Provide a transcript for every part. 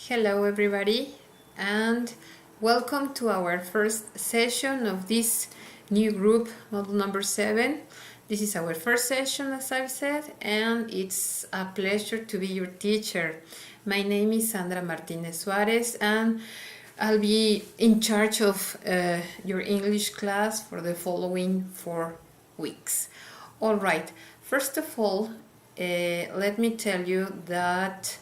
Hello everybody and welcome to our first session of this new group, module number 7. This is our first session, as I've said, and it's a pleasure to be your teacher. My name is Sandra Martinez Suarez and I'll be in charge of your English class for the following 4 weeks. All right, first of all, let me tell you that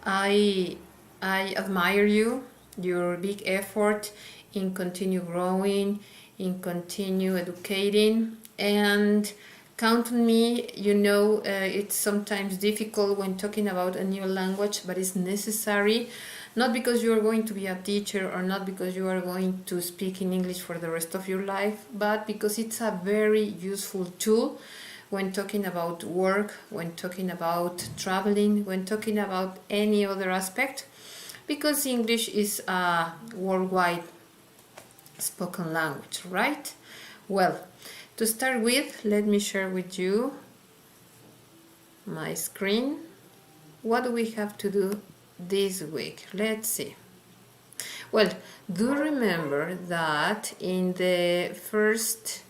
I admire you, your big effort in continue growing, in continue educating, and count on me. You know, it's sometimes difficult when talking about a new language, but it's necessary, not because you are going to be a teacher or not because you are going to speak in English for the rest of your life, but because it's a very useful tool when talking about work, when talking about traveling, when talking about any other aspect, because English is a worldwide spoken language, right? Well, to start with, let me share with you my screen. What do we have to do this week? Let's see. Well, do remember that in the first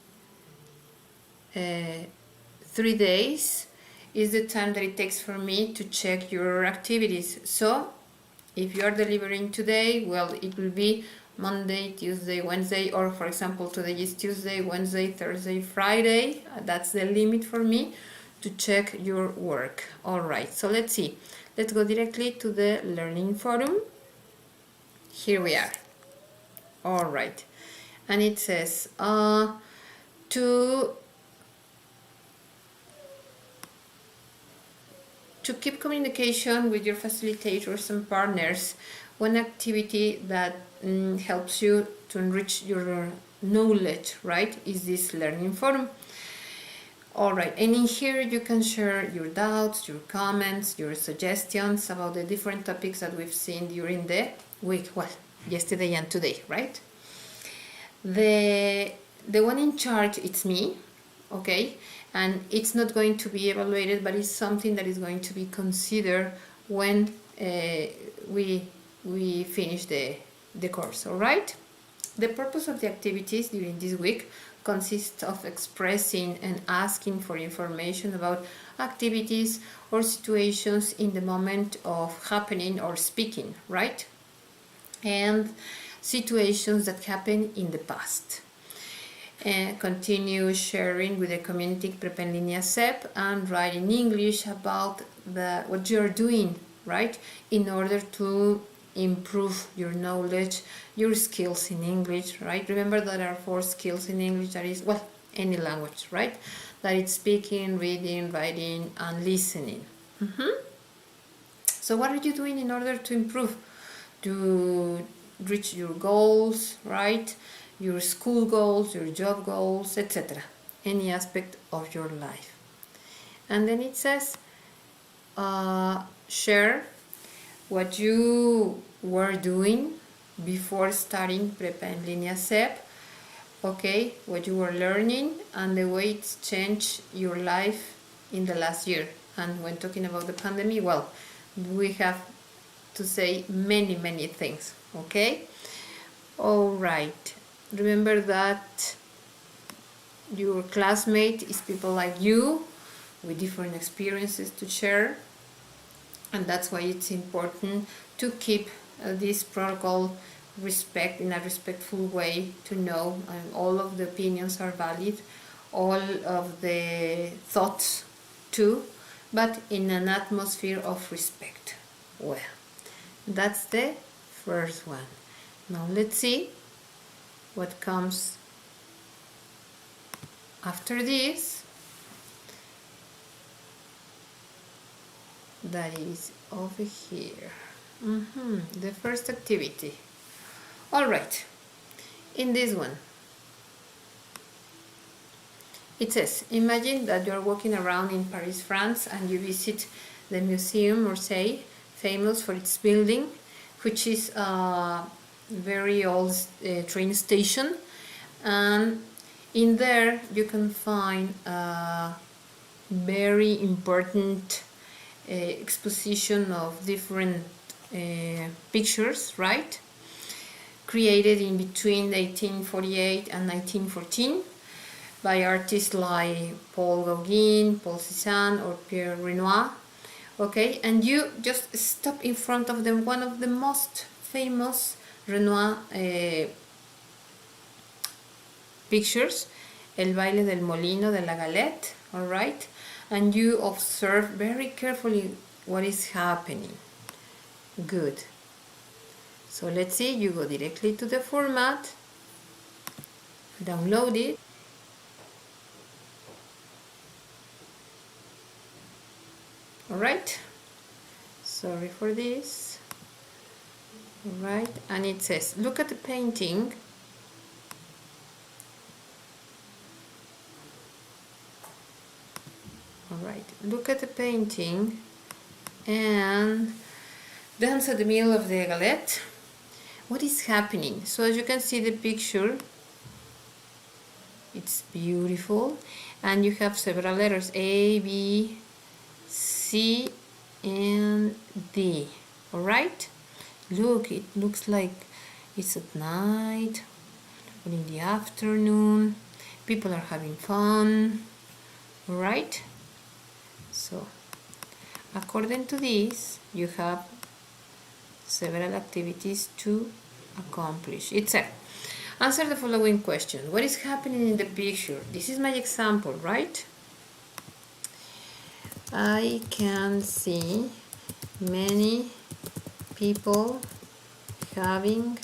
3 days is the time that it takes for me to check your activities. So if you are delivering today, well, it will be Monday, Tuesday, Wednesday, or for example, today is Tuesday, Wednesday, Thursday, Friday. That's the limit for me to check your work. All right, so let's see. Let's go directly to the Learning Forum. Here we are. All right, and it says to keep communication with your facilitators and partners, one activity that helps you to enrich your knowledge, right, is this learning forum. All right, and in here you can share your doubts, your comments, your suggestions about the different topics that we've seen during the week, well, yesterday and today, right? The one in charge, it's me, okay? And it's not going to be evaluated, but it's something that is going to be considered when we finish the course, all right? The purpose of the activities during this week consists of expressing and asking for information about activities or situations in the moment of happening or speaking, right? And situations that happened in the past. Continue sharing with the community Prep en Línea SEP and write in English about what you're doing, right, in order to improve your knowledge, your skills in English, right? Remember that there are 4 skills in English, that is, well, any language, right? That it's speaking, reading, writing, and listening. So what are you doing in order to improve, to reach your goals, right? Your school goals, your job goals, etc. Any aspect of your life. And then it says, share what you were doing before starting Prep en Línea SEP, okay, what you were learning and the way it's changed your life in the last year. And when talking about the pandemic, well, we have to say many things, okay? All right. Remember that your classmate is people like you with different experiences to share, and that's why it's important to keep this protocol respect in a respectful way, to know all of the opinions are valid, all of the thoughts too, but in an atmosphere of respect. Well, that's the first one. Now let's see what comes after this. That is over here. The first activity. All right, in this one it says, imagine that you are walking around in Paris, France, and you visit the Museum Orsay, famous for its building, which is very old train station, and in there you can find a very important exposition of different pictures, right? Created in between 1848 and 1914 by artists like Paul Gauguin, Paul Cézanne, or Pierre Renoir. Okay, and you just stop in front of them. One of the most famous Renoir pictures, El baile del molino de la galette, all right? And you observe very carefully what is happening. Good. So let's see, you go directly to the format, download it. All right, sorry for this. All right, and it says, look at the painting. All right, look at the painting and dance at the middle of the galette. What is happening? So as you can see the picture, it's beautiful, and you have several letters, A, B, C, and D. All right, look, it looks like it's at night or in the afternoon. People are having fun. All right, so according to this, you have several activities to accomplish. It said, answer the following question. What is happening in the picture? This is my example, right? I can see many people having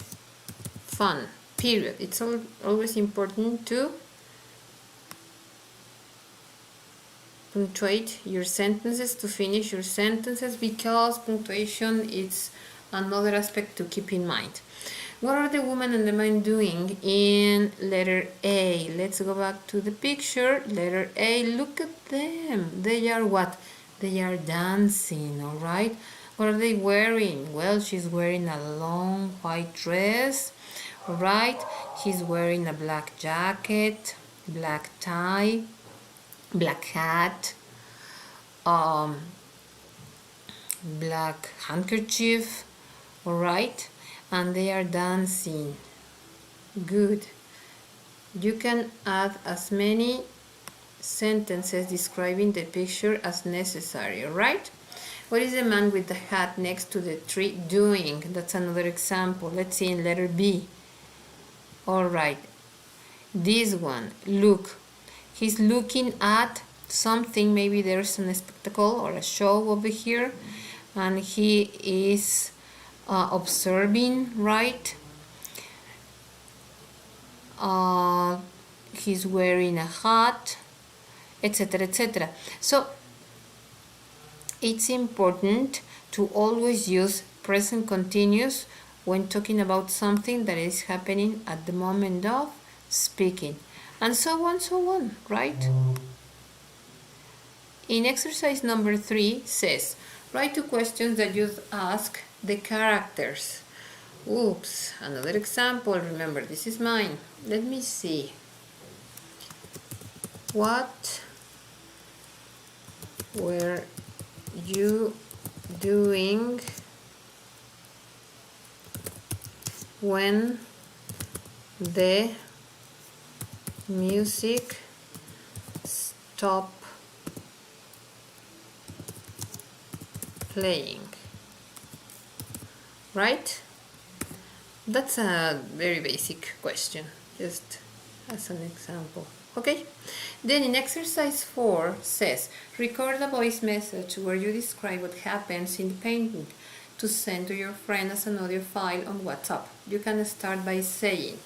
fun, period. It's always important to punctuate your sentences, to finish your sentences, because punctuation is another aspect to keep in mind. What are the woman and the man doing in letter A? Let's go back to the picture. Letter A, look at them. They are what? They are dancing, all right? What are they wearing? Well, she's wearing a long white dress, all right? He's wearing a black jacket, black tie, black hat, black handkerchief, all right? And they are dancing. Good. You can add as many sentences describing the picture as necessary, all right? What is the man with the hat next to the tree doing? That's another example. Let's see in letter B. All right, this one, look, he's looking at something. Maybe there's a spectacle or a show over here, and he is observing, right? He's wearing a hat, etc., etc. So it's important to always use present continuous when talking about something that is happening at the moment of speaking, and so on, right? In exercise number 3 says, write 2 questions that you ask the characters. Oops, another example. Remember, this is mine. Let me see. What were you doing when the music stopped playing? Right? That's a very basic question, just as an example. Okay? Then in exercise 4 says, record a voice message where you describe what happens in the painting to send to your friend as an audio file on WhatsApp. You can start by saying,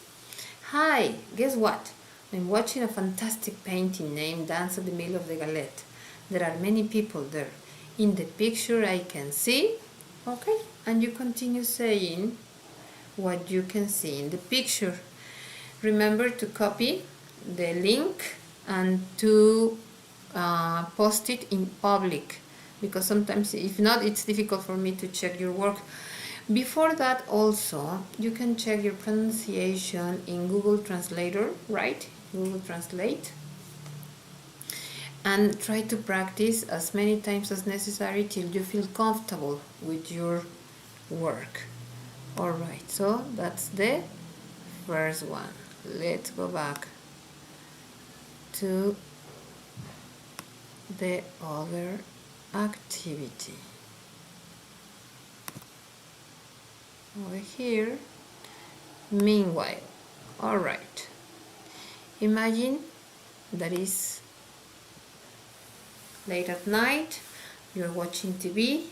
hi, guess what? I'm watching a fantastic painting named Dance at the Middle of the Galette. There are many people there. In the picture I can see, okay? And you continue saying what you can see in the picture. Remember to copy the link and to post it in public, because sometimes if not, it's difficult for me to check your work. Before that also, you can check your pronunciation in Google Translator, right? Google Translate. And try to practice as many times as necessary till you feel comfortable with your work. Alright, so that's the first one. Let's go back to the other activity. Over here, meanwhile. Alright, imagine that is late at night, you're watching TV,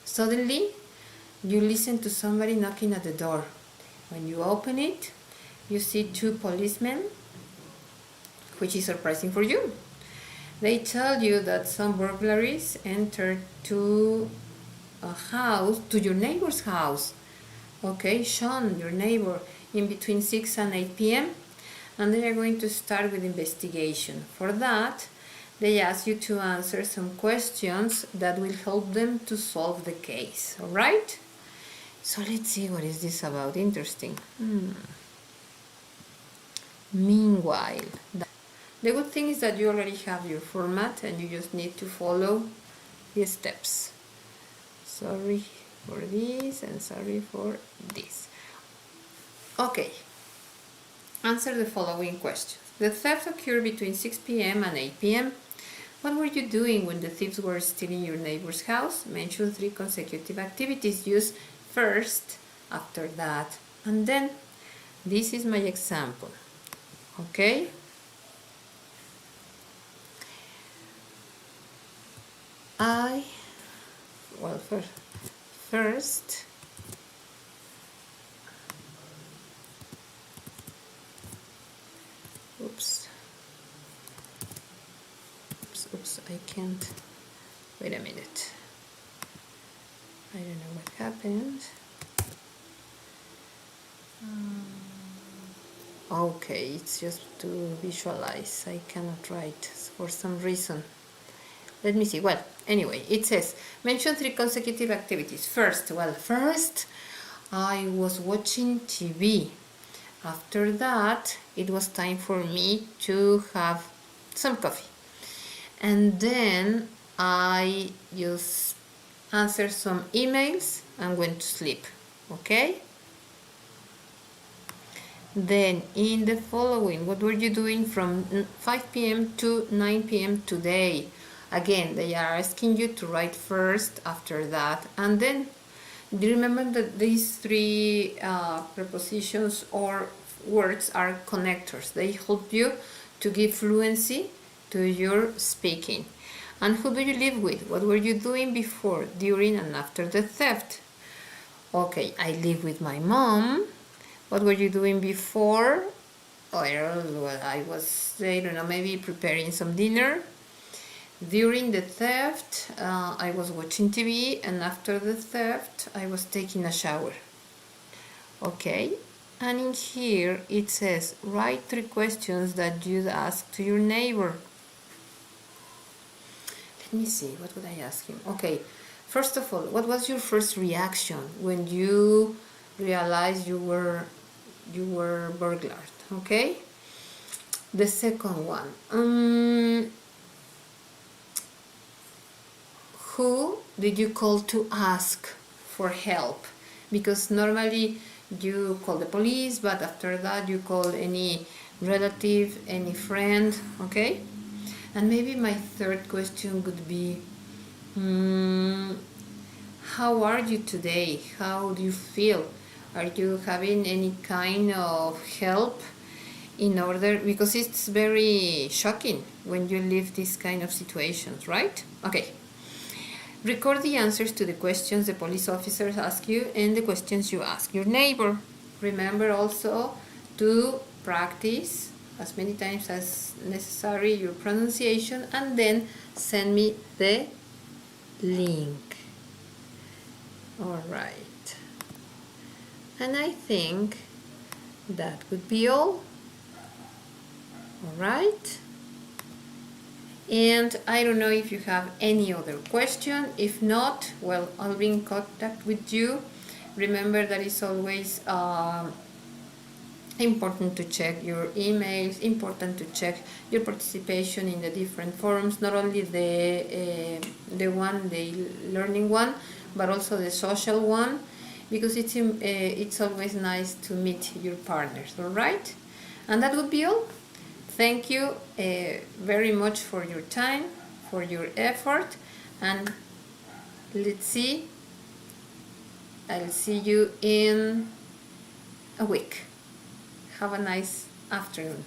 suddenly you listen to somebody knocking at the door. When you open it, you see two policemen, which is surprising for you. They tell you that some burglaries entered to a house, to your neighbor's house. Okay, Sean, your neighbor, in between 6 and 8 p.m. And they are going to start with investigation. For that, they ask you to answer some questions that will help them to solve the case. All right? So let's see what is this about. Interesting. Meanwhile, the good thing is that you already have your format and you just need to follow the steps. Sorry for this and sorry for this. Okay. Answer the following questions. The theft occurred between 6 p.m. and 8 p.m. What were you doing when the thieves were stealing your neighbor's house? Mention 3 consecutive activities. Use first, after that, and then. This is my example. Okay? First, oops, I can't, wait a minute, I don't know what happened. Okay, it's just to visualize, I cannot write for some reason. Let me see. Well, anyway, it says, mention 3 consecutive activities. First, I was watching TV. After that, it was time for me to have some coffee. And then I just answered some emails and went to sleep. Okay? Then, in the following, what were you doing from 5 p.m. to 9 p.m. today? Again, they are asking you to write first, after that, and then. Do you remember that these 3 prepositions or words are connectors? They help you to give fluency to your speaking. And who do you live with? What were you doing before, during, and after the theft? Okay, I live with my mom. What were you doing before? Well, I was, I don't know, maybe preparing some dinner. During the theft, I was watching TV, and after the theft, I was taking a shower. Okay, and in here it says, write 3 questions that you'd ask to your neighbor. Let me see, what would I ask him? Okay, first of all, what was your first reaction when you realized you were burglared? Okay, the second one, who did you call to ask for help? Because normally you call the police, but after that you call any relative, any friend, okay? And maybe my third question would be, how are you today? How do you feel? Are you having any kind of help in order, because it's very shocking when you live these kind of situations, right? Okay. Record the answers to the questions the police officers ask you and the questions you ask your neighbor. Remember also to practice as many times as necessary your pronunciation, and then send me the link. Alright. And I think that would be all. Alright. And I don't know if you have any other question. If not, well, I'll be in contact with you. Remember that it's always important to check your emails, important to check your participation in the different forums, not only the learning one, but also the social one. because it's always nice to meet your partners. All right, and that would be all. Thank you very much for your time, for your effort, and let's see. I'll see you in a week. Have a nice afternoon.